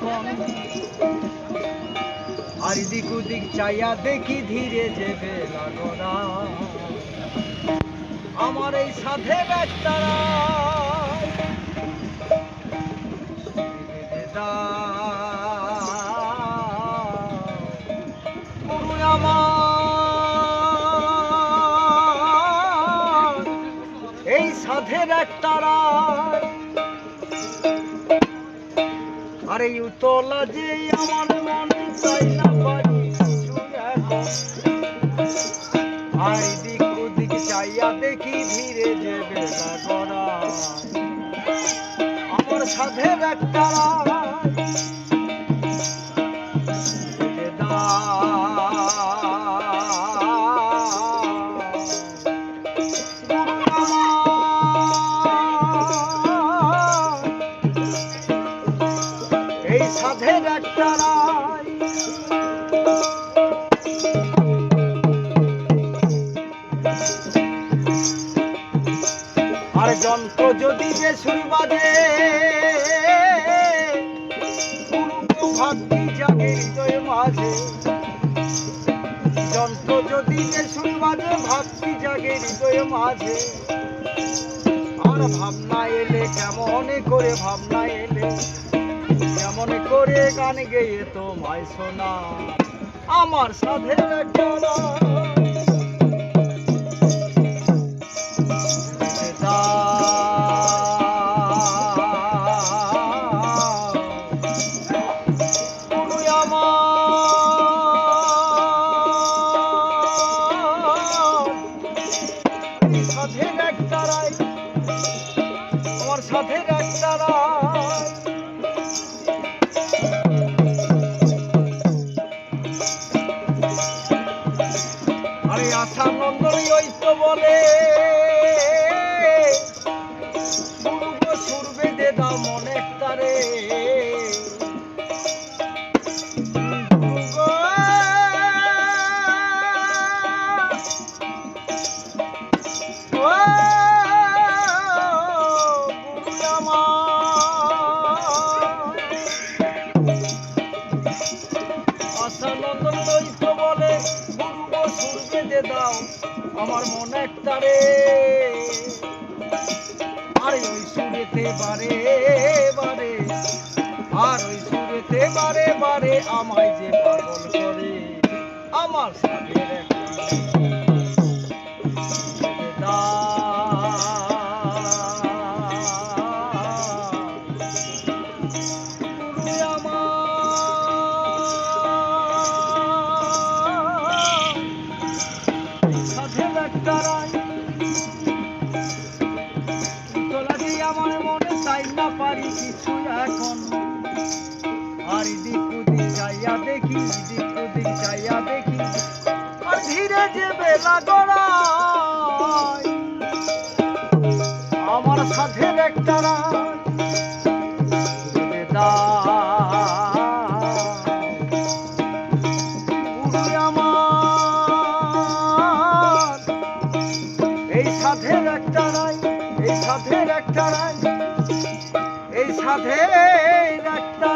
এখন আর দিক ওদিক চাইয়া দেখি ধীরে যে বেলা গড়া আমার এই সাধের একটা গুরু আমার এই সাধের একটা আর এই উতলা যে আমার মনে চাই না পারি আর দিক ওদিক চাইয়া দেখি ধীরে যে বেলা গড়া আমার সাধের একটা এই সাধের একটা আর যন্ত্র যদি যে সুর বাজে ভক্তি জাগে হৃদয় মাঝে যন্ত্র যদি যে সুর বাজে ভক্তি জাগে হৃদয় মাঝে আর ভাবনা এলে কেমন করে ভাবনা এলে কেমন করে গান গেয়ে তোমায় শোনা আমার সাধের একটা সাধের একটা আমার সাধের একটা আরে আশা নন্দনী ওই তো বলে গুরু গো সুর বেঁধে দাও মনে তারে দাও আমার মনে একটারে আর ওই সুরেতে বারে বারে আর ওই সুরেতে বারে বারে আমায় যে পাগল করে আমার সাধের আমার মনে চাই না পারি কিছু এখন আর দিক ওদিক চাইয়া দেখি দিক ওদিক চাইয়া দেখি আর ধীরে যে বেলা গড়ায় আমার সাধের একটা এই সাধের একটা এই সাধের একটা এই সাধের একটা